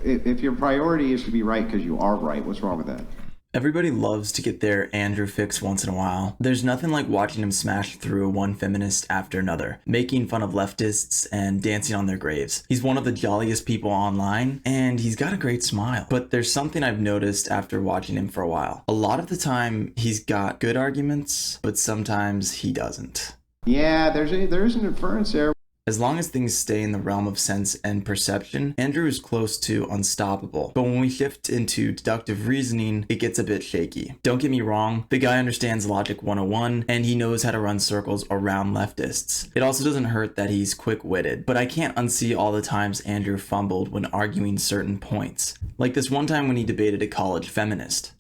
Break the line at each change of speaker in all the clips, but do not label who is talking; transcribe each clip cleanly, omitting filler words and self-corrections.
if your priority is to be right because you are right, what's wrong with that?
Everybody loves to get their Andrew fix once in a while. There's nothing like watching him smash through one feminist after another, making fun of leftists and dancing on their graves. He's one of the jolliest people online, and he's got a great smile. But there's something I've noticed after watching him for a while. A lot of the time, he's got good arguments, but sometimes he doesn't.
Yeah, there is an inference there.
As long as things stay in the realm of sense and perception, Andrew is close to unstoppable. But when we shift into deductive reasoning, it gets a bit shaky. Don't get me wrong, the guy understands Logic 101, and he knows how to run circles around leftists. It also doesn't hurt that he's quick-witted, but I can't unsee all the times Andrew fumbled when arguing certain points. Like this one time when he debated a college feminist.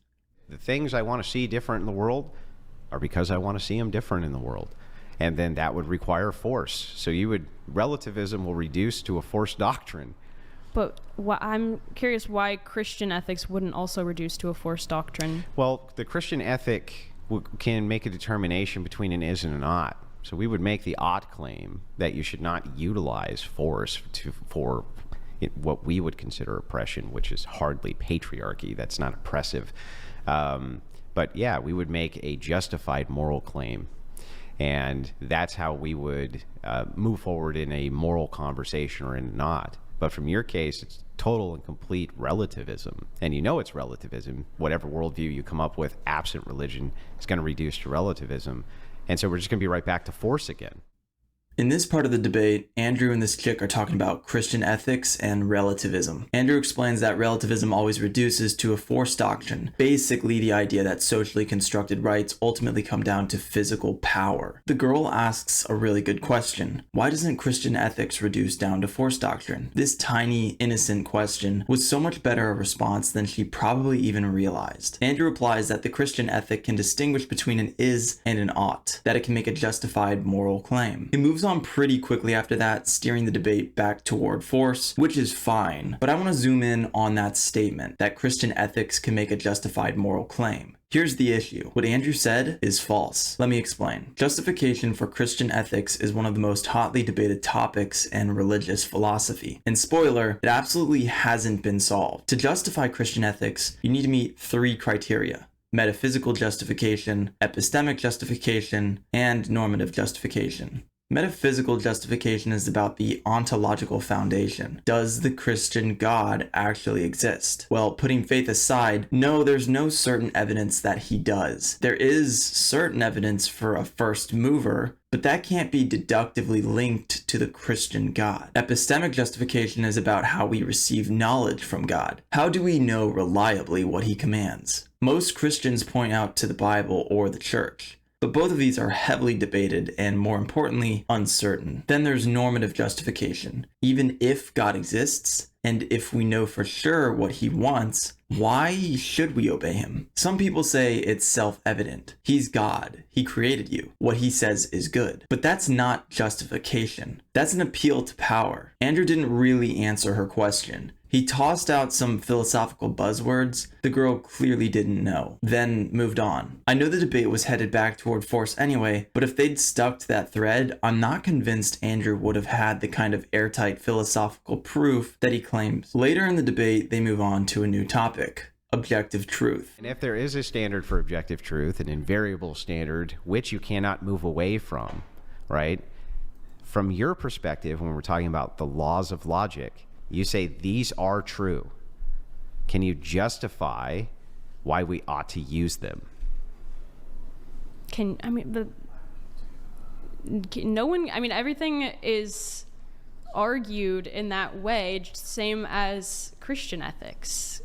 The things I want to see different in the world are because I want to see them different in the world. And then that would require force. So relativism will reduce to a force doctrine.
But I'm curious why Christian ethics wouldn't also reduce to a force doctrine.
Well, the Christian ethic can make a determination between an is and an ought. So we would make the ought claim that you should not utilize force for what we would consider oppression, which is hardly patriarchy. That's not oppressive. But yeah, we would make a justified moral claim. And that's how we would move forward in a moral conversation or in not. But from your case, it's total and complete relativism. And you know it's relativism. Whatever worldview you come up with, absent religion, is going to reduce to relativism. And so we're just going to be right back to force again.
In this part of the debate, Andrew and this chick are talking about Christian ethics and relativism. Andrew explains that relativism always reduces to a force doctrine, basically the idea that socially constructed rights ultimately come down to physical power. The girl asks a really good question. Why doesn't Christian ethics reduce down to force doctrine? This tiny, innocent question was so much better a response than she probably even realized. Andrew replies that the Christian ethic can distinguish between an is and an ought, that it can make a justified moral claim. It moves on pretty quickly after that, steering the debate back toward force, which is fine. But I want to zoom in on that statement, that Christian ethics can make a justified moral claim. Here's the issue. What Andrew said is false. Let me explain. Justification for Christian ethics is one of the most hotly debated topics in religious philosophy. And spoiler, it absolutely hasn't been solved. To justify Christian ethics, you need to meet 3 criteria: metaphysical justification, epistemic justification, and normative justification. Metaphysical justification is about the ontological foundation. Does the Christian God actually exist? Well, putting faith aside, no, there's no certain evidence that he does. There is certain evidence for a first mover, but that can't be deductively linked to the Christian God. Epistemic justification is about how we receive knowledge from God. How do we know reliably what he commands? Most Christians point out to the Bible or the church. But both of these are heavily debated and, more importantly, uncertain. Then there's normative justification. Even if God exists, and if we know for sure what he wants, why should we obey him? Some people say it's self-evident. He's God. He created you. What he says is good. But that's not justification. That's an appeal to power. Andrew didn't really answer her question. He tossed out some philosophical buzzwords the girl clearly didn't know, then moved on. I know the debate was headed back toward force anyway, but if they'd stuck to that thread, I'm not convinced Andrew would have had the kind of airtight philosophical proof that he claims. Later in the debate, they move on to a new topic: objective truth.
And if there is a standard for objective truth, an invariable standard which you cannot move away from, right? From your perspective, when we're talking about the laws of logic, you say these are true. Can you justify why we ought to use them?
Everything is argued in that way, same as Christian ethics.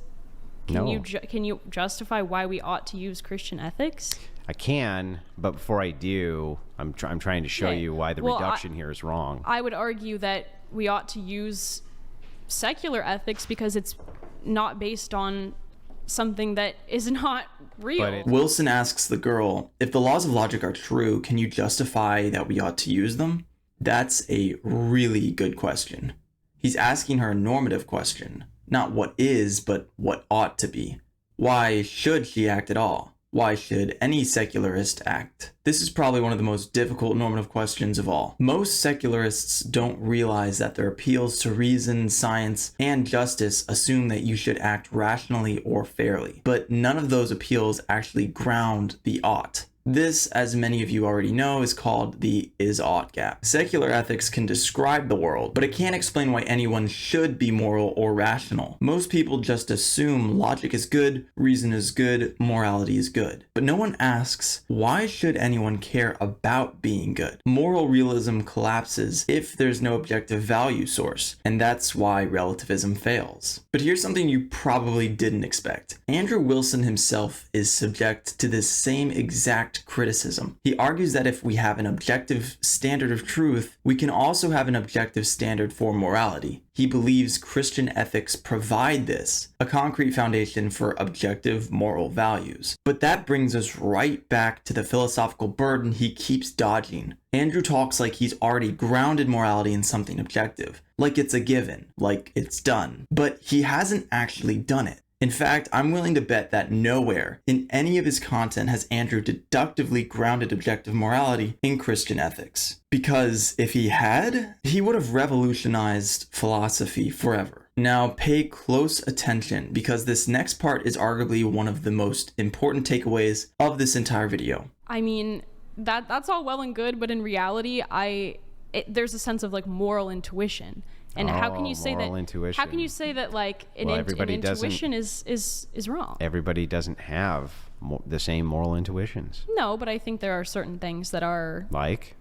Can you justify why we ought to use Christian ethics?
I can, but before I do, I'm trying to show you why the reduction here is wrong.
I would argue that we ought to use secular ethics because it's not based on something that is not real.
Wilson asks the girl, if the laws of logic are true, can you justify that we ought to use them? That's a really good question. He's asking her a normative question, not what is, but what ought to be. Why should she act at all? Why should any secularist act? This is probably one of the most difficult normative questions of all. Most secularists don't realize that their appeals to reason, science, and justice assume that you should act rationally or fairly, but none of those appeals actually ground the ought. This, as many of you already know, is called the is-ought gap. Secular ethics can describe the world, but it can't explain why anyone should be moral or rational. Most people just assume logic is good, reason is good, morality is good. But no one asks, why should anyone care about being good? Moral realism collapses if there's no objective value source, and that's why relativism fails. But here's something you probably didn't expect. Andrew Wilson himself is subject to this same exact criticism. He argues that if we have an objective standard of truth, we can also have an objective standard for morality. He believes Christian ethics provide this, a concrete foundation for objective moral values. But that brings us right back to the philosophical burden he keeps dodging. Andrew talks like he's already grounded morality in something objective, like it's a given, like it's done. But he hasn't actually done it. In fact, I'm willing to bet that nowhere in any of his content has Andrew deductively grounded objective morality in Christian ethics. Because if he had, he would have revolutionized philosophy forever. Now pay close attention, because this next part is arguably one of the most important takeaways of this entire video.
I mean, that's all well and good, but in reality, there's a sense of like moral intuition. And how can you say that?
Intuition.
How can you say that like an intuition is wrong?
Everybody doesn't have the same moral intuitions.
No, but I think there are certain things that are
like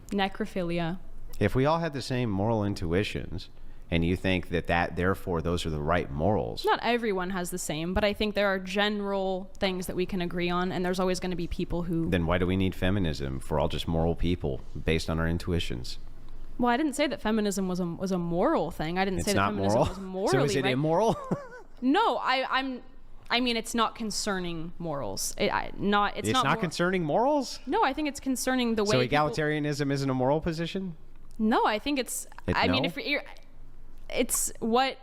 necrophilia.
If we all had the same moral intuitions, and you think that therefore those are the right morals.
Not everyone has the same, but I think there are general things that we can agree on, and there's always going to be people who.
Then why do we need feminism if we're all just moral people based on our intuitions?
Well, I didn't say that feminism was a moral thing. I didn't say that feminism was morally
So is it
right.
immoral?
No, I mean, it's not concerning morals. It's not
concerning morals?
No, I think it's concerning the way.
So egalitarianism isn't a moral position?
No, I think it's. I mean, if you're, it's what.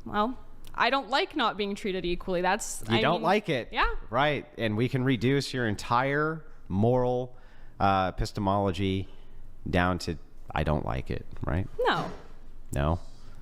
Well, I don't like not being treated equally.
You don't like it.
Yeah.
Right, and we can reduce your entire moral epistemology down to I don't like it, right?
No.
No?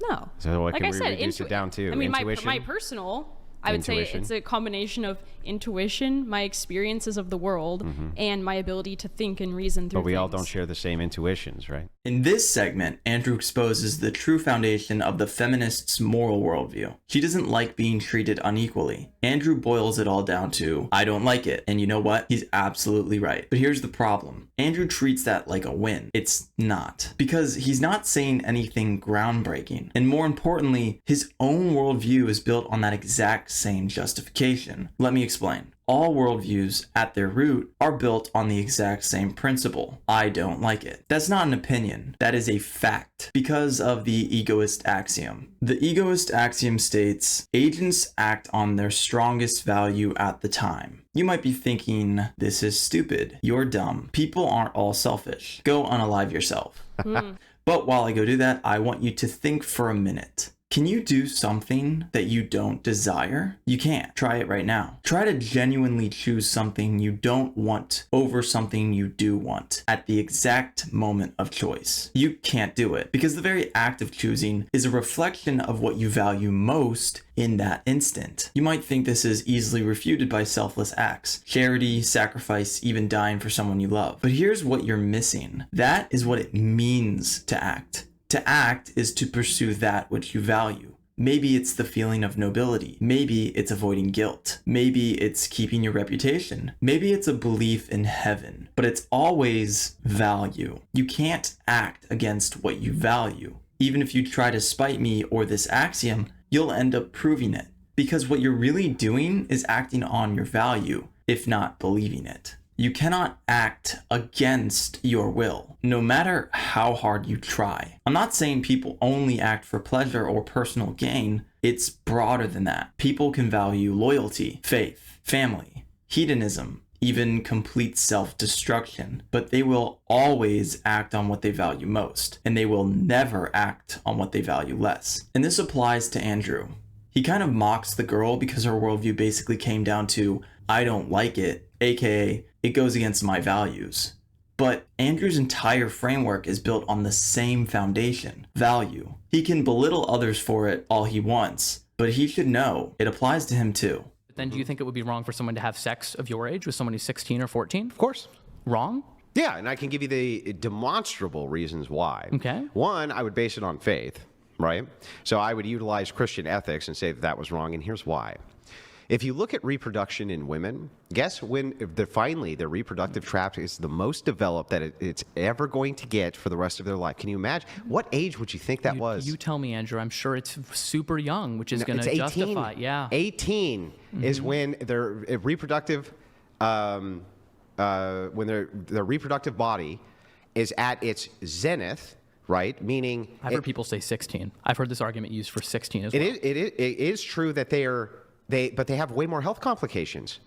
No.
So what
like
can
I
we
said,
reduce it down to?
I mean,
intuition?
my personal, I would say it's a combination of intuition, my experiences of the world, and my ability to think and reason through
But we
things.
all don't share the same intuitions, right?
In this segment, Andrew exposes the true foundation of the feminist's moral worldview. She doesn't like being treated unequally. Andrew boils it all down to, I don't like it. And you know what? He's absolutely right. But here's the problem. Andrew treats that like a win. It's not. Because he's not saying anything groundbreaking. And more importantly, his own worldview is built on that exact same justification. Let me explain. All worldviews, at their root, are built on the exact same principle. I don't like it. That's not an opinion. That is a fact, because of the egoist axiom. The egoist axiom states, agents act on their strongest value at the time. You might be thinking, this is stupid. You're dumb. People aren't all selfish. Go unalive yourself. But while I go do that, I want you to think for a minute. Can you do something that you don't desire? You can't. Try it right now. Try to genuinely choose something you don't want over something you do want at the exact moment of choice. You can't do it because the very act of choosing is a reflection of what you value most in that instant. You might think this is easily refuted by selfless acts, charity, sacrifice, even dying for someone you love. But here's what you're missing. That is what it means to act. To act is to pursue that which you value. Maybe it's the feeling of nobility. Maybe it's avoiding guilt. Maybe it's keeping your reputation. Maybe it's a belief in heaven. But it's always value. You can't act against what you value. Even if you try to spite me or this axiom, you'll end up proving it. Because what you're really doing is acting on your value, if not believing it. You cannot act against your will, no matter how hard you try. I'm not saying people only act for pleasure or personal gain. It's broader than that. People can value loyalty, faith, family, hedonism, even complete self-destruction, but they will always act on what they value most, and they will never act on what they value less. And this applies to Andrew. He kind of mocks the girl because her worldview basically came down to, I don't like it, aka, it goes against my values. But Andrew's entire framework is built on the same foundation, value. He can belittle others for it all he wants, but he should know it applies to him too.
Then do you think it would be wrong for someone to have sex of your age with someone who's 16 or 14?
Of course.
Wrong?
Yeah, and I can give you the demonstrable reasons why.
Okay.
One, I would base it on faith, right? So I would utilize Christian ethics and say that that was wrong, and here's why. If you look at reproduction in women, guess when finally their reproductive tract is the most developed that it's ever going to get for the rest of their life. Can you imagine? What age would you think that was?
You tell me, Andrew. I'm sure it's super young, which is going to
18.
justify. Yeah.
18 is when their reproductive, when their reproductive body is at its zenith, right? Meaning,
I've heard people say 16. I've heard this argument used for 16 as well.
It is true that but they have way more health complications.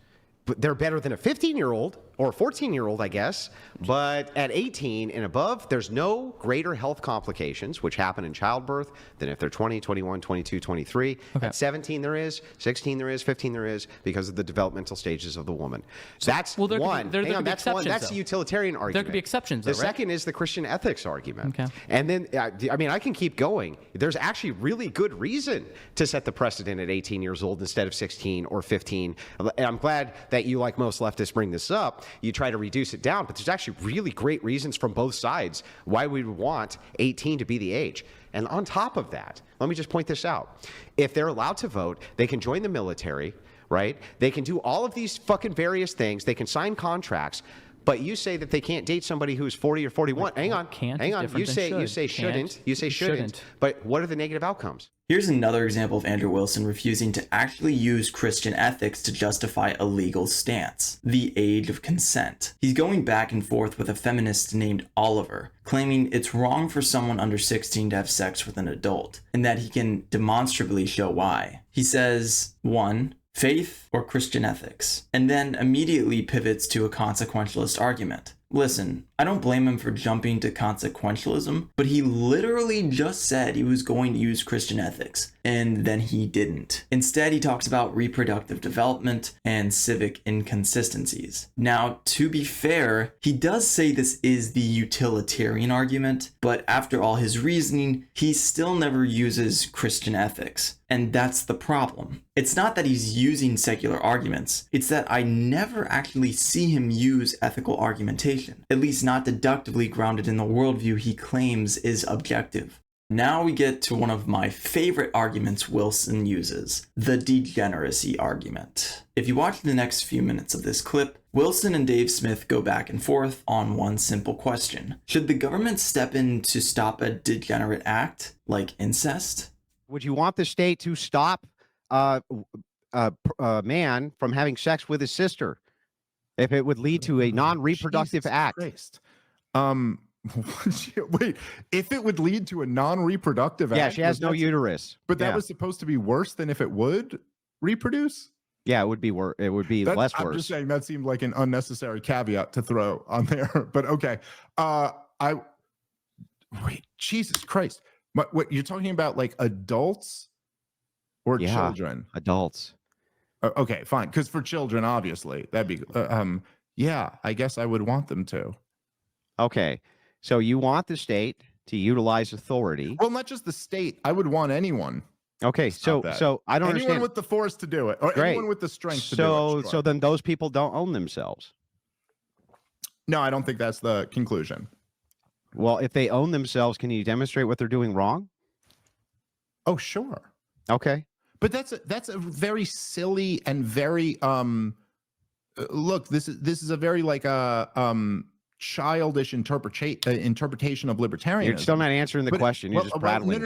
But they're better than a 15-year-old or a 14-year-old, I guess. But at 18 and above, there's no greater health complications, which happen in childbirth, than if they're 20, 21, 22, 23.
Okay.
At 17, there is. 16, there is. 15, there is, because of the developmental stages of the woman. So that's
well, there
one.
there
Hang on,
could be
that's one.
exceptions,
That's
though.
the utilitarian argument.
There could be exceptions,
The
though, right?
second is the Christian ethics argument.
Okay.
And then, I mean, I can keep going. There's actually really good reason to set the precedent at 18 years old instead of 16 or 15. And I'm glad that you, like most leftists, bring this up. You try to reduce it down, but there's actually really great reasons from both sides why we would want 18 to be the age. And on top of that, let me just point this out. If they're allowed to vote, they can join the military, right? They can do all of these fucking various things. They can sign contracts. But you say that they can't date somebody who's 40 or 41. Hang on.
Can't
Hang
is
on.
different than should.
You say shouldn't.
Can't.
You say shouldn't.
Shouldn't.
But what are the negative outcomes?
Here's another example of Andrew Wilson refusing to actually use Christian ethics to justify a legal stance, the age of consent. He's going back and forth with a feminist named Oliver, claiming it's wrong for someone under 16 to have sex with an adult, and that he can demonstrably show why. He says, 1. Faith or Christian ethics, and then immediately pivots to a consequentialist argument. Listen, I don't blame him for jumping to consequentialism, but he literally just said he was going to use Christian ethics, and then he didn't. Instead, he talks about reproductive development and civic inconsistencies. Now, to be fair, he does say this is the utilitarian argument, but after all his reasoning, he still never uses Christian ethics. And that's the problem. It's not that he's using secular arguments, it's that I never actually see him use ethical argumentation, at least not deductively grounded in the worldview he claims is objective. Now we get to one of my favorite arguments Wilson uses, the degeneracy argument. If you watch the next few minutes of this clip, Wilson and Dave Smith go back and forth on one simple question. Should the government step in to stop a degenerate act, like incest?
Would you want the state to stop a man from having sex with his sister if it would lead to a non-reproductive
Jesus
act?
Christ. Wait, if it would lead to a non-reproductive act?
Yeah, she has no
that's-
uterus.
But that
Yeah.
was supposed to be worse than if it would reproduce?
Yeah, it would be worse. It would be less
I'm
worse.
just saying that seemed like an unnecessary caveat to throw on there. But okay. Wait, Jesus Christ. What you're talking about, like adults or
Yeah.
children?
Adults.
Okay, fine. Because for children, obviously, that'd be yeah, I guess I would want them to.
Okay, so you want the state to utilize authority.
Well, not just the state. I would want anyone.
Okay,
Stop that.
so I don't
Anyone
understand.
with the force to do it, or
Great.
anyone with the strength to do it.
So
Sure.
then those people don't own themselves.
No, I don't think that's the conclusion.
Well, if they own themselves, can you demonstrate what they're doing wrong?
Oh, sure.
Okay.
But that's a very silly and very look, this is a very like childish interpretation of libertarianism.
You're still not answering the question. You're just prattling.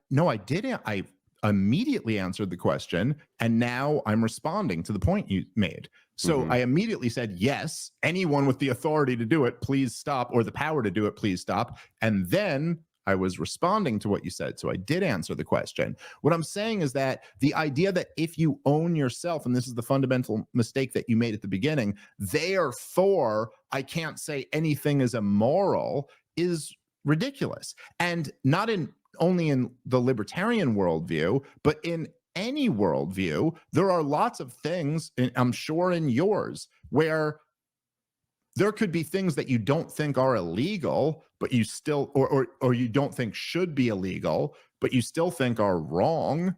No. I did. I immediately answered the question, and now I'm responding to the point you made. So I immediately said, yes, anyone with the authority to do it, please stop, or the power to do it, please stop. And then I was responding to what you said. So I did answer the question. What I'm saying is that the idea that if you own yourself, and this is the fundamental mistake that you made at the beginning, therefore I can't say anything is immoral, is ridiculous. And not only in the libertarian worldview, but in any worldview, there are lots of things, I'm sure in yours, where there could be things that you don't think are illegal, but you still, or you don't think should be illegal, but you still think are wrong.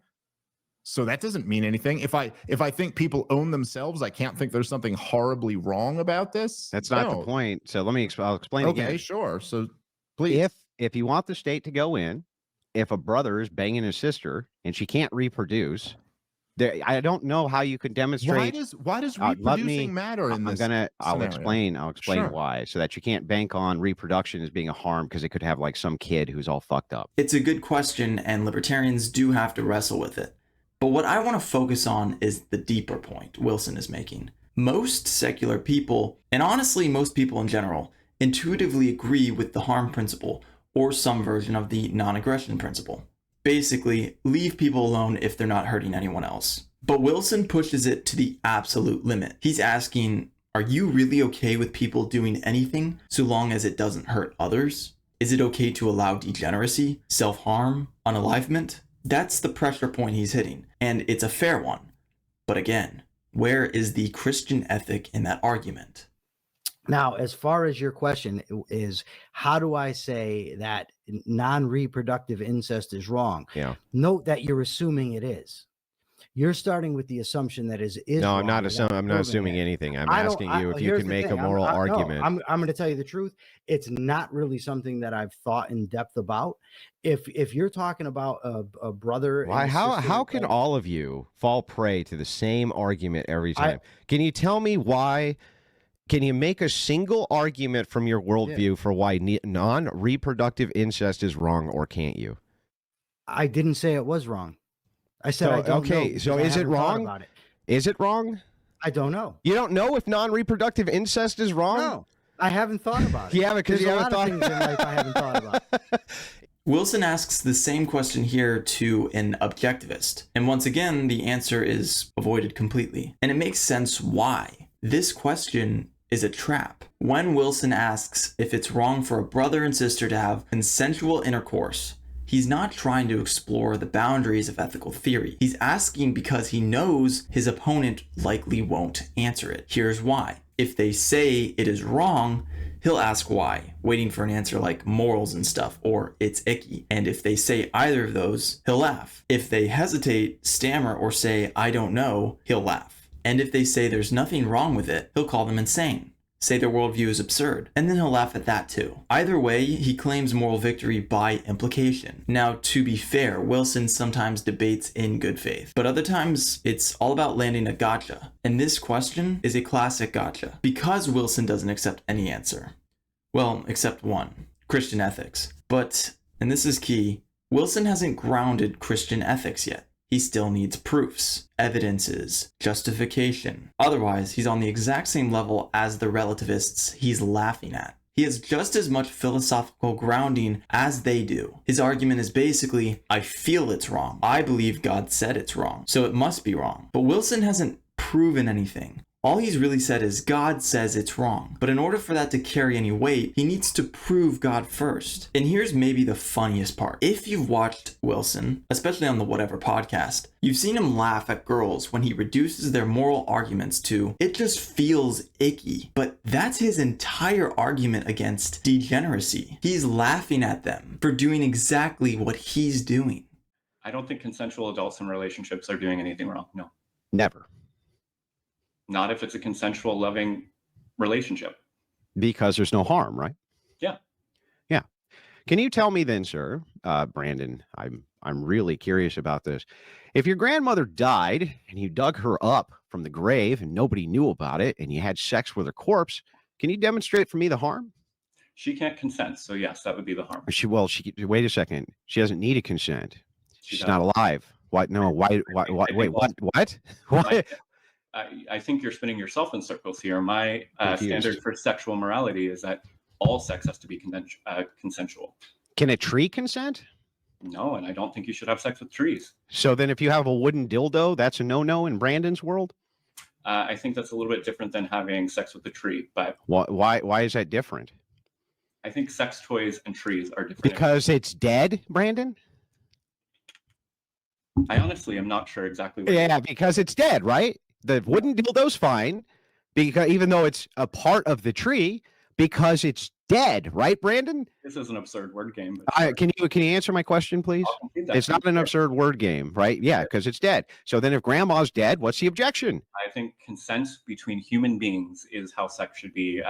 So that doesn't mean anything. If I think people own themselves, I can't think there's something horribly wrong about this.
That's not the point. So let me, I'll explain again.
Okay, sure. So please.
If you want the state to go in, if a brother is banging his sister and she can't reproduce, I don't know how you could demonstrate.
Why does reproducing matter in this?
I'll explain
Sure.
why, so that you can't bank on reproduction as being a harm because it could have like some kid who's all fucked up.
It's a good question, and libertarians do have to wrestle with it. But what I want to focus on is the deeper point Wilson is making. Most secular people, and honestly most people in general, intuitively agree with the harm principle, or some version of the non-aggression principle. Basically, leave people alone if they're not hurting anyone else. But Wilson pushes it to the absolute limit. He's asking, are you really okay with people doing anything so long as it doesn't hurt others? Is it okay to allow degeneracy, self-harm, unalivement? That's the pressure point he's hitting, and it's a fair one. But again, where is the Christian ethic in that argument?
Now, as far as your question is, how do I say that non-reproductive incest is wrong?
Yeah.
Note that you're assuming it is. You're starting with the assumption that is
no,
wrong.
I'm not assuming anything. I'm asking you if you can make a moral argument.
I'm going to tell you the truth. It's not really something that I've thought in depth about. If you're talking about a brother,
why? How can all of you fall prey to the same argument every time? Can you tell me why? Can you make a single argument from your worldview for why non-reproductive incest is wrong, or can't you?
I didn't say it was wrong. I said I don't know.
So is it wrong? Is it wrong?
I don't know.
You don't know if non-reproductive incest is wrong?
No, I haven't thought about it.
Yeah, because you haven't thought.
There's a lot of things in life I haven't thought about.
Wilson asks the same question here to an objectivist. And once again, the answer is avoided completely. And it makes sense why. This question is a trap. When Wilson asks if it's wrong for a brother and sister to have consensual intercourse, he's not trying to explore the boundaries of ethical theory. He's asking because he knows his opponent likely won't answer it. Here's why. If they say it is wrong, he'll ask why, waiting for an answer like morals and stuff, or it's icky. And if they say either of those, he'll laugh. If they hesitate, stammer, or say, I don't know, he'll laugh. And if they say there's nothing wrong with it, he'll call them insane, say their worldview is absurd, and then he'll laugh at that too. Either way, he claims moral victory by implication. Now, to be fair, Wilson sometimes debates in good faith, but other times it's all about landing a gotcha. And this question is a classic gotcha, because Wilson doesn't accept any answer. Well, except one, Christian ethics. But, and this is key, Wilson hasn't grounded Christian ethics yet. He still needs proofs, evidences, justification. Otherwise, he's on the exact same level as the relativists he's laughing at. He has just as much philosophical grounding as they do. His argument is basically, I feel it's wrong. I believe God said it's wrong, so it must be wrong. But Wilson hasn't proven anything. All he's really said is God says it's wrong. But in order for that to carry any weight, he needs to prove God first. And here's maybe the funniest part. If you've watched Wilson, especially on the Whatever podcast, you've seen him laugh at girls when he reduces their moral arguments to, it just feels icky. But that's his entire argument against degeneracy. He's laughing at them for doing exactly what he's doing.
I don't think consensual adults in relationships are doing anything wrong. No.
Never.
Not if it's a consensual, loving relationship.
Because there's no harm, right?
Yeah.
Yeah. Can you tell me then, sir, Brandon, I'm really curious about this. If your grandmother died and you dug her up from the grave and nobody knew about it and you had sex with her corpse, can you demonstrate for me the harm?
She can't consent, so yes, that would be the harm.
Wait a second. She doesn't need a consent. She's not alive. What? No. Why? Wait. What? Why?
I think you're spinning yourself in circles here. My standard for sexual morality is that all sex has to be consensual.
Can a tree consent?
No, and I don't think you should have sex with trees.
So then if you have a wooden dildo, that's a no-no in Brandon's world?
I think that's a little bit different than having sex with a tree. But
why is that different?
I think sex toys and trees are different.
Because it's dead, Brandon?
I honestly am not sure exactly what
Yeah, because it's dead, right? The wooden dildo's fine, because even though it's a part of the tree, because it's dead, right, Brandon?
this is an absurd word game. But sure.
Can you answer my question, please?
I'll complete that
It's not an
sure.
absurd word game, right? Yeah, because it's dead. So then if grandma's dead, what's the objection?
I think consent between human beings is how sex should be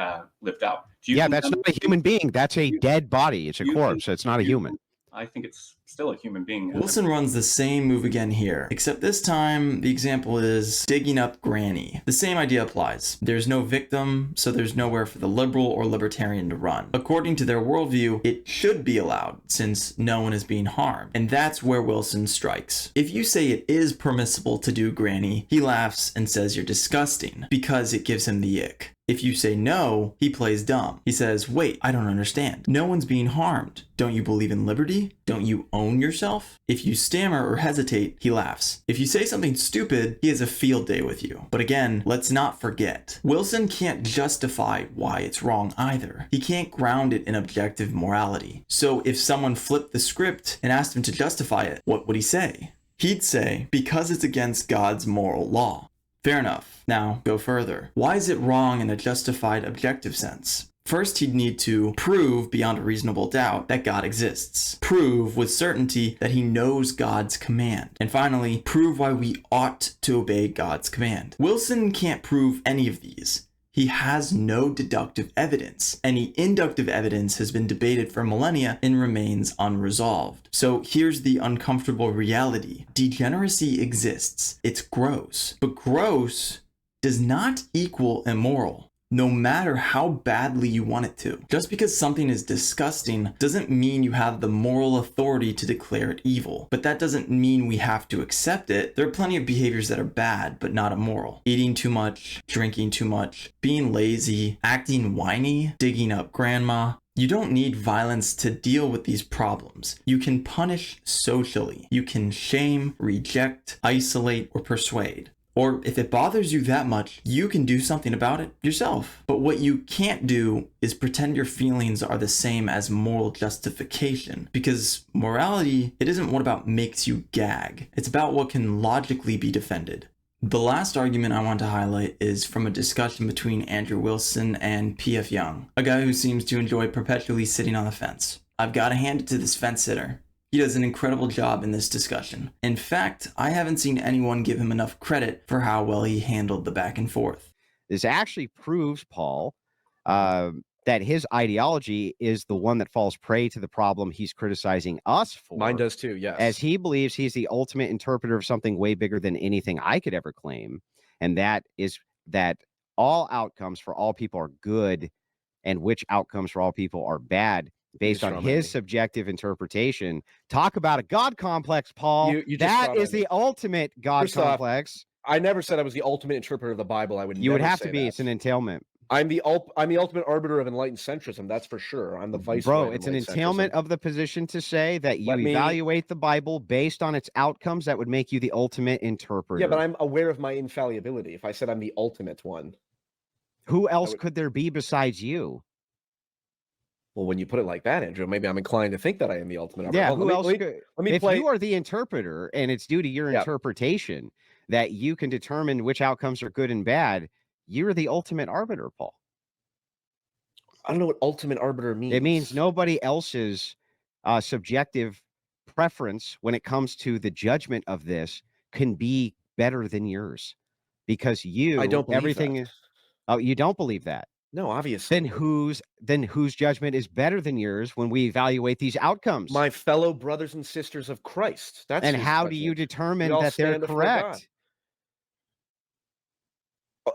lived out. Do you
Yeah, that's
consent-
not a human being. That's a dead body. It's a
you
corpse.
can-
It's not a
you
human.
can- I think it's still a human being.
Wilson runs the same move again here, except this time the example is digging up Granny. The same idea applies. There's no victim, so there's nowhere for the liberal or libertarian to run. According to their worldview, it should be allowed since no one is being harmed, and that's where Wilson strikes. If you say it is permissible to do Granny, he laughs and says you're disgusting because it gives him the ick. If you say no, he plays dumb. He says, wait, I don't understand. No one's being harmed. Don't you believe in liberty? Don't you own yourself? If you stammer or hesitate, he laughs. If you say something stupid, he has a field day with you. But again, let's not forget, Wilson can't justify why it's wrong either. He can't ground it in objective morality. So if someone flipped the script and asked him to justify it, what would he say? He'd say, because it's against God's moral law. Fair enough. Now, go further. Why is it wrong in a justified objective sense? First, he'd need to prove beyond a reasonable doubt that God exists. Prove with certainty that he knows God's command. And finally, prove why we ought to obey God's command. Wilson can't prove any of these. He has no deductive evidence. Any inductive evidence has been debated for millennia and remains unresolved. So here's the uncomfortable reality. Degeneracy exists. It's gross. But gross does not equal immoral, no matter how badly you want it to. Just because something is disgusting doesn't mean you have the moral authority to declare it evil. But that doesn't mean we have to accept it. There are plenty of behaviors that are bad, but not immoral. Eating too much, drinking too much, being lazy, acting whiny, digging up grandma. You don't need violence to deal with these problems. You can punish socially. You can shame, reject, isolate, or persuade. Or if it bothers you that much, you can do something about it yourself. But what you can't do is pretend your feelings are the same as moral justification. Because morality, it isn't what about makes you gag. It's about what can logically be defended. The last argument I want to highlight is from a discussion between Andrew Wilson and P.F. Young, a guy who seems to enjoy perpetually sitting on the fence. I've got to hand it to this fence sitter. He does an incredible job in this discussion. In fact, I haven't seen anyone give him enough credit for how well he handled the back and forth.
This actually proves, Paul, that his ideology is the one that falls prey to the problem he's criticizing us for.
Mine does too, yes.
As he believes he's the ultimate interpreter of something way bigger than anything I could ever claim. And that is that all outcomes for all people are good and which outcomes for all people are bad based on his subjective interpretation. Talk about a God complex, Paul. That is the ultimate God complex.
I never said I was the ultimate interpreter of the Bible. I would.
You would have to be.
That.
It's an entailment.
I'm the ultimate arbiter of enlightened centrism. That's for sure. I'm the vice.
Bro, it's an entailment of the position to say that you evaluate the Bible based on its outcomes. That would make you the ultimate interpreter.
Yeah, but I'm aware of my infallibility. If I said I'm the ultimate one,
who else could there be besides you?
Well, when you put it like that, Andrew, maybe I'm inclined to think that I am the ultimate arbiter.
Yeah, who else could? If
play.
You are the interpreter, and it's due to your interpretation that you can determine which outcomes are good and bad, you're the ultimate arbiter, Paul.
I don't know what ultimate arbiter means.
It means nobody else's subjective preference when it comes to the judgment of this can be better than yours, because you.
I don't believe
everything.
That.
Oh, you don't believe that?
No, obviously.
Then whose judgment is better than yours when we evaluate these outcomes?
My fellow brothers and sisters of Christ. That's
and how do you determine that they're correct?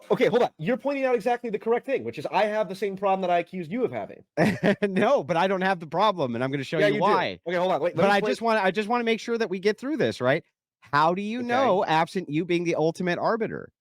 Okay, hold on. You're pointing out exactly the correct thing, which is I have the same problem that I accused you of having.
No, but I don't have the problem, and I'm going to show you why.
Do. Okay, hold on. Wait,
but I just want to make sure that we get through this, right? How do you know, absent you being the ultimate arbiter?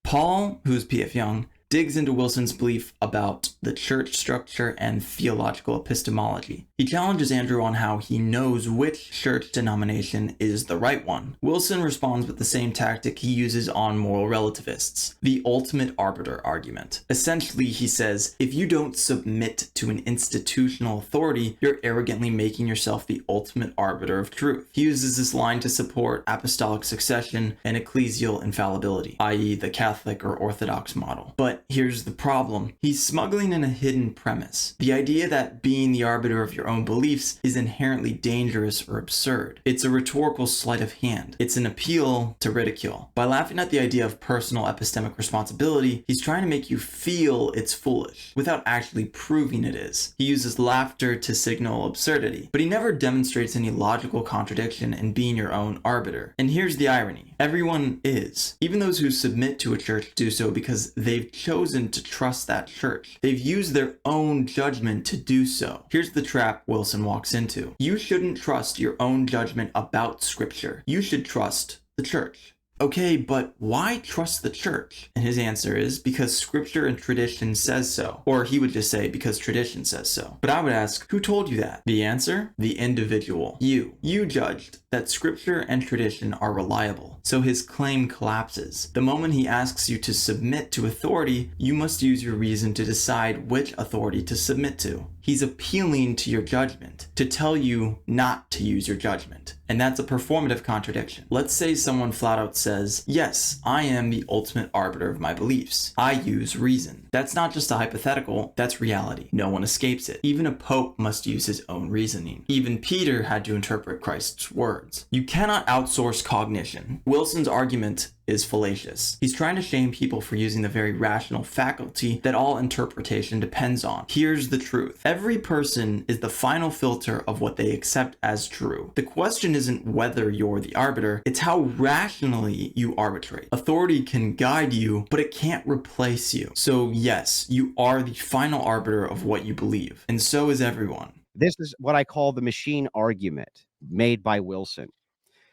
Paul, who's P.F. Young, digs into Wilson's belief about the church structure and theological epistemology. He challenges Andrew on how he knows which church denomination is the right one. Wilson responds with the same tactic he uses on moral relativists, the ultimate arbiter argument. Essentially, he says, if you don't submit to an institutional authority, you're arrogantly making yourself the ultimate arbiter of truth. He uses this line to support apostolic succession and ecclesial infallibility, i.e. the Catholic or Orthodox model. But here's the problem. He's smuggling in a hidden premise. The idea that being the arbiter of your own beliefs is inherently dangerous or absurd. It's a rhetorical sleight of hand. It's an appeal to ridicule. By laughing at the idea of personal epistemic responsibility, he's trying to make you feel it's foolish, without actually proving it is. He uses laughter to signal absurdity, but he never demonstrates any logical contradiction in being your own arbiter. And here's the irony. Everyone is. Even those who submit to a church do so because they've chosen to trust that church. They've used their own judgment to do so. Here's the trap Wilson walks into. You shouldn't trust your own judgment about scripture. You should trust the church. Okay, but why trust the church? And his answer is because scripture and tradition says so. Or he would just say because tradition says so. But I would ask, who told you that? The answer? The individual. You. You judged that scripture and tradition are reliable. So his claim collapses. The moment he asks you to submit to authority, you must use your reason to decide which authority to submit to. He's appealing to your judgment, to tell you not to use your judgment. And that's a performative contradiction. Let's say someone flat out says, yes, I am the ultimate arbiter of my beliefs. I use reason. That's not just a hypothetical, that's reality. No one escapes it. Even a pope must use his own reasoning. Even Peter had to interpret Christ's words. You cannot outsource cognition. Wilson's argument is fallacious. He's trying to shame people for using the very rational faculty that all interpretation depends on. Here's the truth. Every person is the final filter of what they accept as true. The question isn't whether you're the arbiter, it's how rationally you arbitrate. Authority can guide you, but it can't replace you. So yes, you are the final arbiter of what you believe, and so is everyone.
This is what I call the machine argument made by Wilson,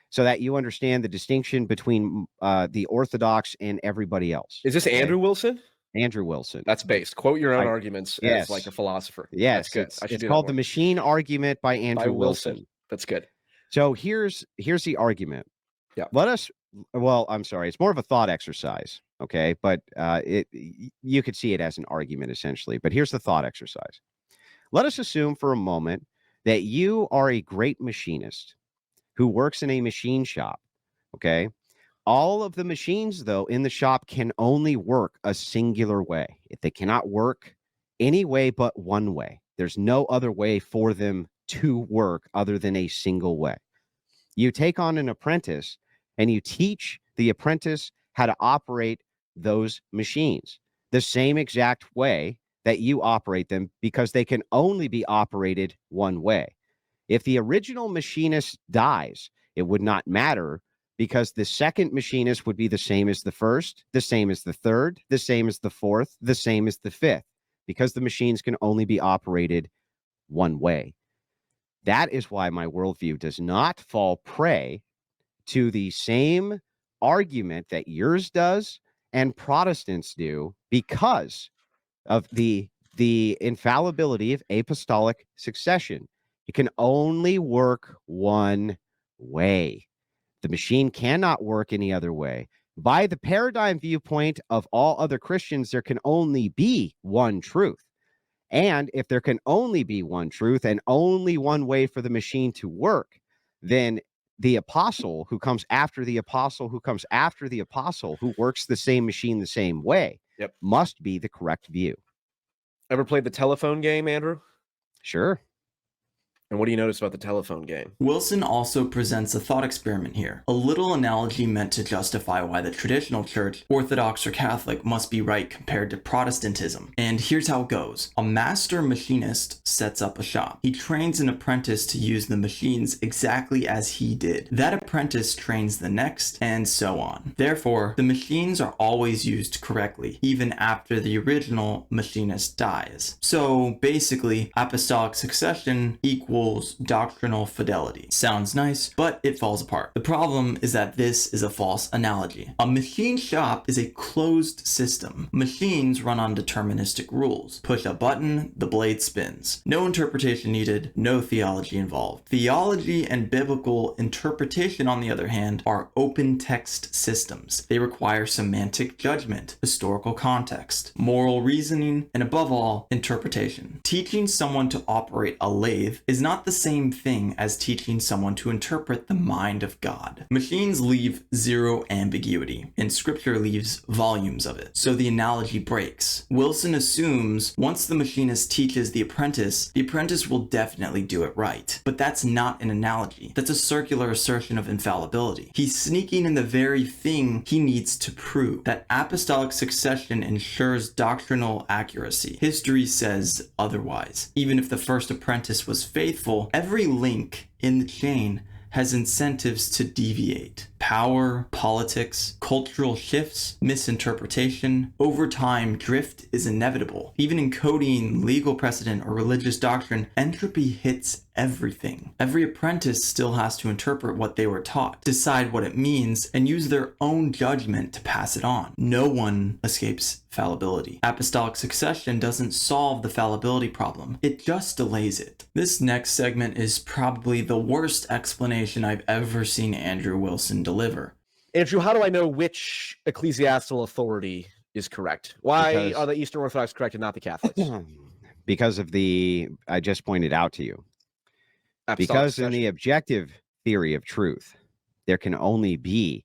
so that you understand the distinction between the Orthodox and everybody else.
Is this Andrew Wilson?
Andrew Wilson.
That's based. Quote your own arguments
yes.
as like a philosopher.
Yes,
that's good.
It's called the machine argument by Andrew Wilson.
That's good.
So here's the argument.
Yeah.
I'm sorry. It's more of a thought exercise. Okay. But you could see it as an argument essentially, but here's the thought exercise. Let us assume for a moment that you are a great machinist who works in a machine shop. Okay. All of the machines, though, in the shop can only work a singular way. They cannot work any way but one way. There's no other way for them to work other than a single way. You take on an apprentice and you teach the apprentice how to operate those machines the same exact way that you operate them, because they can only be operated one way. If the original machinist dies, it would not matter, because the second machinist would be the same as the first, the same as the third, the same as the fourth, the same as the fifth, because the machines can only be operated one way. That is why my worldview does not fall prey to the same argument that yours does and Protestants do, because of the infallibility of apostolic succession. It can only work one way. The machine cannot work any other way. By the paradigm viewpoint of all other Christians, there can only be one truth. And if there can only be one truth and only one way for the machine to work, then the apostle who comes after the apostle who comes after the apostle who works the same machine the same way must be the correct view.
Ever played the telephone game, Andrew?
Sure.
And what do you notice about the telephone game?
Wilson also presents a thought experiment here, a little analogy meant to justify why the traditional church, Orthodox or Catholic, must be right compared to Protestantism. And here's how it goes. A master machinist sets up a shop. He trains an apprentice to use the machines exactly as he did. That apprentice trains the next, and so on. Therefore, the machines are always used correctly, even after the original machinist dies. So basically, apostolic succession equals equals doctrinal fidelity. Sounds nice, but it falls apart. The problem is that this is a false analogy. A machine shop is a closed system. Machines run on deterministic rules. Push a button, the blade spins. No interpretation needed, no theology involved. Theology and biblical interpretation, on the other hand, are open text systems. They require semantic judgment, historical context, moral reasoning, and above all, interpretation. Teaching someone to operate a lathe is not the same thing as teaching someone to interpret the mind of God. Machines leave zero ambiguity, and scripture leaves volumes of it. So the analogy breaks. Wilson assumes once the machinist teaches the apprentice will definitely do it right. But that's not an analogy. That's a circular assertion of infallibility. He's sneaking in the very thing he needs to prove, that apostolic succession ensures doctrinal accuracy. History says otherwise. Even if the first apprentice was faithful, every link in the chain has incentives to deviate. Power, politics, cultural shifts, misinterpretation. Over time, drift is inevitable. Even in coding, legal precedent, or religious doctrine, entropy hits everything. Every apprentice still has to interpret what they were taught, decide what it means, and use their own judgment to pass it on. No one escapes fallibility. Apostolic succession doesn't solve the fallibility problem. It just delays it. This next segment is probably the worst explanation I've ever seen Andrew Wilson deliver.
Andrew, how do I know which ecclesiastical authority is correct? Why are the Eastern Orthodox correct and not the Catholics?
Because of I just pointed out to you.
Apostolic
Because
succession.
in the objective theory of truth, there can only be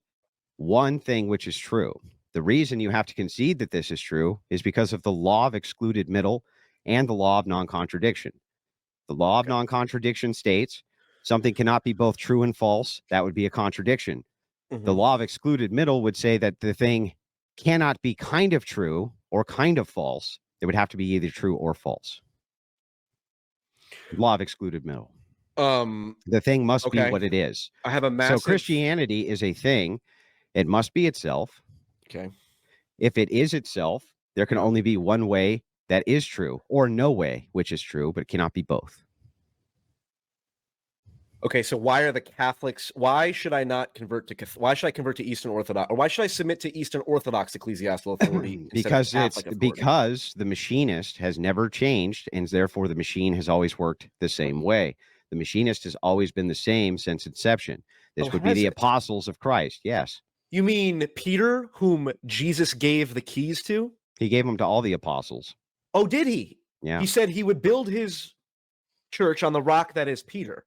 one thing which is true. The reason you have to concede that this is true is because of the law of excluded middle and the law of non-contradiction. The law of non-contradiction states something cannot be both true and false. That would be a contradiction. The law of excluded middle would say that the thing cannot be kind of true or kind of false. It would have to be either true or false. Law of excluded middle. The thing must be what it is.
I have a massive...
So Christianity is a thing. It must be itself.
Okay.
If it is itself, there can only be one way that is true, or no way which is true, but it cannot be both.
Okay, so why are the Catholics? Why should I not convert to? Why should I convert to Eastern Orthodox, or why should I submit to Eastern Orthodox ecclesiastical authority?
Because because the machinist has never changed, and therefore the machine has always worked the same way. The machinist has always been the same since inception. This would be the apostles of Christ. Yes.
You mean Peter, whom Jesus gave the keys to?
He gave them to all the apostles.
Oh, did he?
Yeah.
He said he would build his church on the rock that is Peter.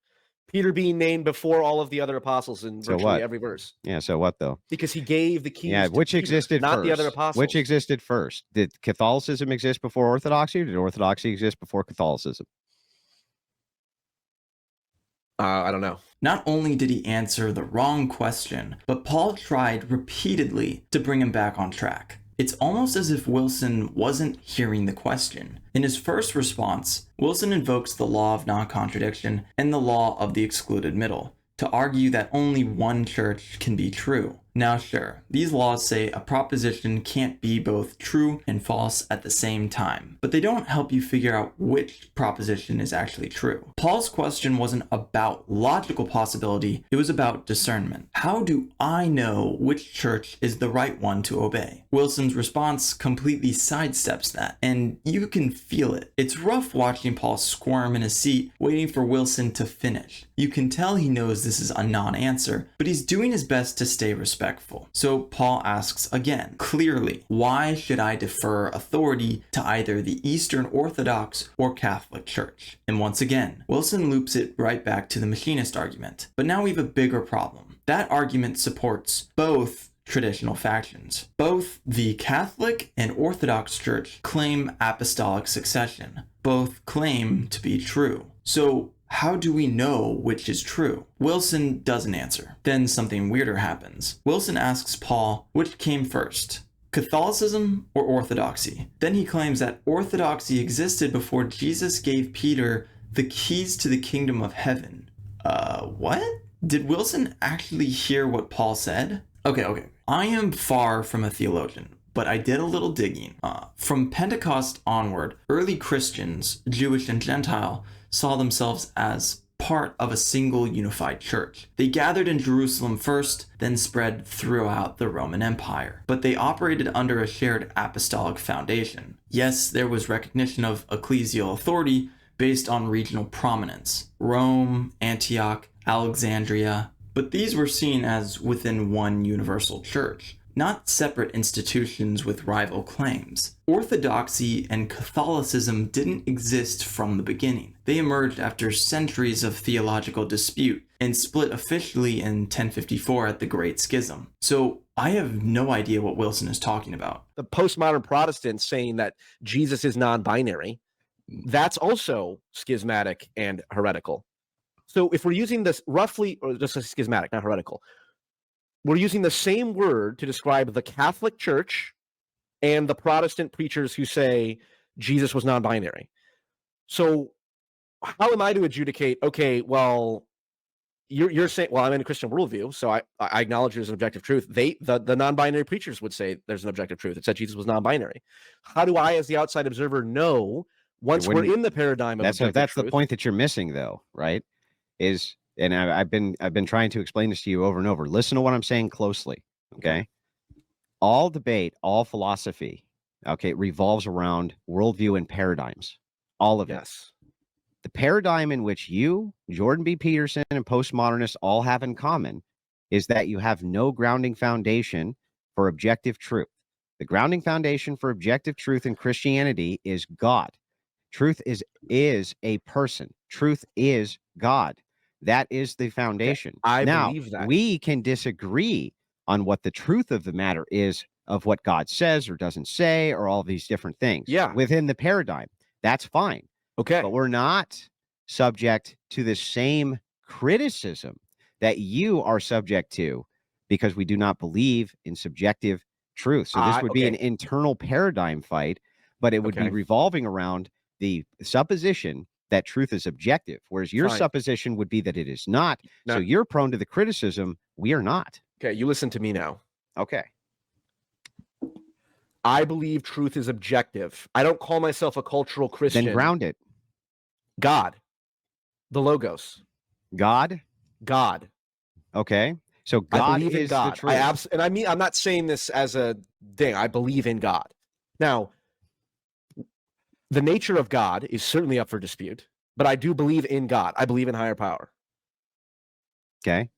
Peter being named before all of the other apostles in virtually every verse.
Yeah, so what though?
Because he gave the keys to
which
Peter,
existed
not
first.
the other apostles.
Which existed first? Did Catholicism exist before Orthodoxy, or did Orthodoxy exist before Catholicism?
I don't know.
Not only did he answer the wrong question, but Paul tried repeatedly to bring him back on track. It's almost as if Wilson wasn't hearing the question. In his first response, Wilson invokes the law of non-contradiction and the law of the excluded middle to argue that only one church can be true. Now sure, these laws say a proposition can't be both true and false at the same time, but they don't help you figure out which proposition is actually true. Paul's question wasn't about logical possibility, it was about discernment. How do I know which church is the right one to obey? Wilson's response completely sidesteps that, and you can feel it. It's rough watching Paul squirm in his seat, waiting for Wilson to finish. You can tell he knows this is a non-answer, but he's doing his best to stay respectful. So Paul asks again, clearly, why should I defer authority to either the Eastern Orthodox or Catholic Church? And once again, Wilson loops it right back to the machinist argument. But now we have a bigger problem. That argument supports both traditional factions. Both the Catholic and Orthodox Church claim apostolic succession. Both claim to be true. So how do we know which is true? Wilson doesn't answer. Then something weirder happens. Wilson asks Paul which came first, Catholicism or Orthodoxy? Then he claims that Orthodoxy existed before Jesus gave Peter the keys to the kingdom of heaven. What? Did Wilson actually hear what Paul said? Okay. I am far from a theologian, but I did a little digging. From Pentecost onward, early Christians, Jewish and Gentile, saw themselves as part of a single unified church. They gathered in Jerusalem first, then spread throughout the Roman Empire, but they operated under a shared apostolic foundation. Yes, there was recognition of ecclesial authority based on regional prominence: Rome, Antioch, Alexandria, but these were seen as within one universal church, not separate institutions with rival claims. Orthodoxy and Catholicism didn't exist from the beginning. They emerged after centuries of theological dispute and split officially in 1054 at the Great Schism. So I have no idea what Wilson is talking about.
The postmodern Protestants saying that Jesus is non-binary, that's also schismatic and heretical. So if we're using this roughly, or just schismatic, not heretical, we're using the same word to describe the Catholic Church and the Protestant preachers who say Jesus was non-binary. So how am I to adjudicate, okay, well, you're saying, well, I'm in a Christian worldview, so I acknowledge there's an objective truth. The non-binary preachers would say there's an objective truth. It said Jesus was non-binary. How do I, as the outside observer, know once we're in the paradigm of
that's
truth?
The point that you're missing, though, right? And I've been trying to explain this to you over and over. Listen to what I'm saying closely, okay? All debate, all philosophy, okay, revolves around worldview and paradigms. All of it. The paradigm in which you, Jordan B. Peterson, and postmodernists all have in common is that you have no grounding foundation for objective truth. The grounding foundation for objective truth in Christianity is God. Truth is a person. Truth is God. That is the foundation.
I
now,
believe that.
We can disagree on what the truth of the matter is, of what God says or doesn't say, or all these different things.
Yeah.
Within the paradigm. That's fine.
Okay.
But we're not subject to the same criticism that you are subject to, because we do not believe in subjective truth. So this would be an internal paradigm fight, but it would be revolving around the supposition that truth is objective, whereas your supposition would be that it is not. So you're prone to the criticism. We are not.
Okay, you listen to me now.
Okay.
I believe truth is objective. I don't call myself a cultural Christian.
Then ground it.
God. The Logos.
God?
God.
Okay. So God is
God.
the truth.
And I mean, I'm not saying this as a thing. I believe in God. Now, the nature of God is certainly up for dispute, but I do believe in God. I believe in higher power. Okay.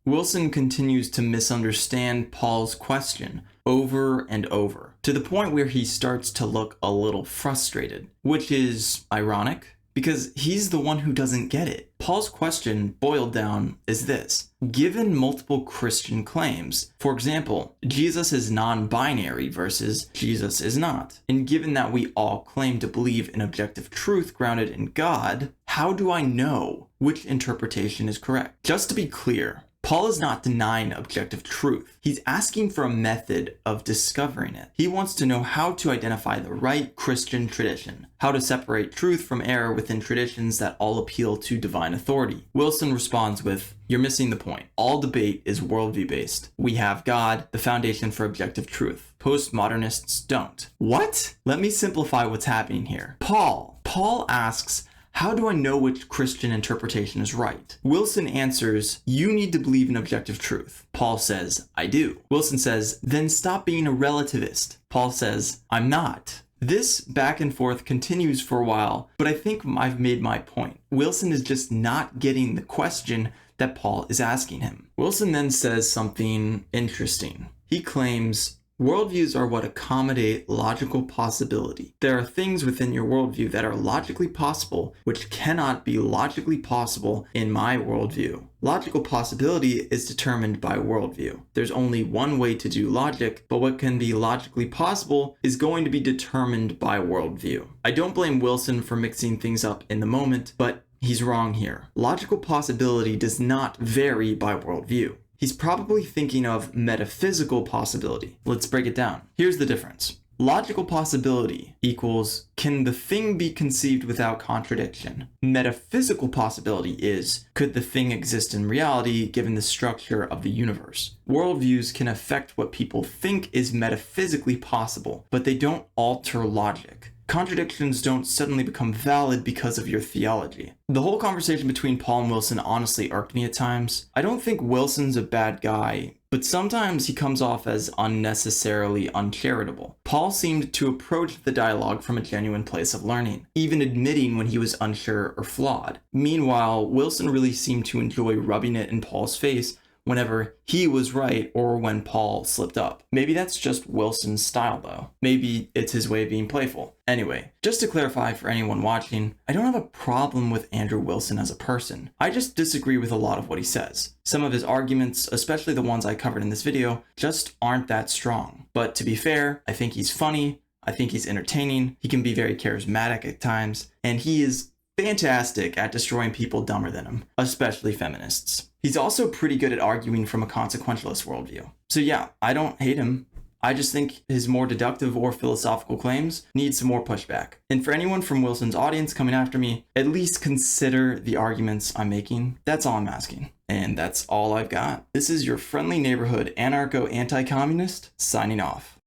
Wilson continues to misunderstand Paul's question over and over, to the point where he starts to look a little frustrated, which is ironic because he's the one who doesn't get it. Paul's question, boiled down, is this. Given multiple Christian claims, for example, Jesus is non-binary versus Jesus is not, and given that we all claim to believe in objective truth grounded in God, how do I know which interpretation is correct? Just to be clear, Paul is not denying objective truth. He's asking for a method of discovering it. He wants to know how to identify the right Christian tradition, how to separate truth from error within traditions that all appeal to divine authority. Wilson responds with, "You're missing the point. All debate is worldview based. We have God, the foundation for objective truth. Postmodernists don't." What? Let me simplify what's happening here. Paul asks, how do I know which Christian interpretation is right? Wilson answers, you need to believe in objective truth. Paul says, I do. Wilson says, then stop being a relativist. Paul says, I'm not. This back and forth continues for a while, but I think I've made my point. Wilson is just not getting the question that Paul is asking him. Wilson then says something interesting. He claims, worldviews are what accommodate logical possibility. There are things within your worldview that are logically possible, which cannot be logically possible in my worldview. Logical possibility is determined by worldview. There's only one way to do logic, but what can be logically possible is going to be determined by worldview. I don't blame Wilson for mixing things up in the moment, but he's wrong here. Logical possibility does not vary by worldview. He's probably thinking of metaphysical possibility. Let's break it down. Here's the difference. Logical possibility equals, can the thing be conceived without contradiction? Metaphysical possibility is, could the thing exist in reality given the structure of the universe? Worldviews can affect what people think is metaphysically possible, but they don't alter logic. contradictions don't suddenly become valid because of your theology. The whole conversation between Paul and Wilson honestly irked me at times. I don't think Wilson's a bad guy, but sometimes he comes off as unnecessarily uncharitable. Paul seemed to approach the dialogue from a genuine place of learning, even admitting when he was unsure or flawed. Meanwhile, Wilson really seemed to enjoy rubbing it in Paul's face whenever he was right or when Paul slipped up. Maybe that's just Wilson's style though. Maybe it's his way of being playful. Anyway, just to clarify for anyone watching, I don't have a problem with Andrew Wilson as a person. I just disagree with a lot of what he says. Some of his arguments, especially the ones I covered in this video, just aren't that strong. But to be fair, I think he's funny, I think he's entertaining, he can be very charismatic at times, and he is fantastic at destroying people dumber than him, especially feminists. He's also pretty good at arguing from a consequentialist worldview. So yeah, I don't hate him. I just think his more deductive or philosophical claims need some more pushback. And for anyone from Wilson's audience coming after me, at least consider the arguments I'm making. That's all I'm asking. And that's all I've got. This is your friendly neighborhood anarcho-anti-communist signing off.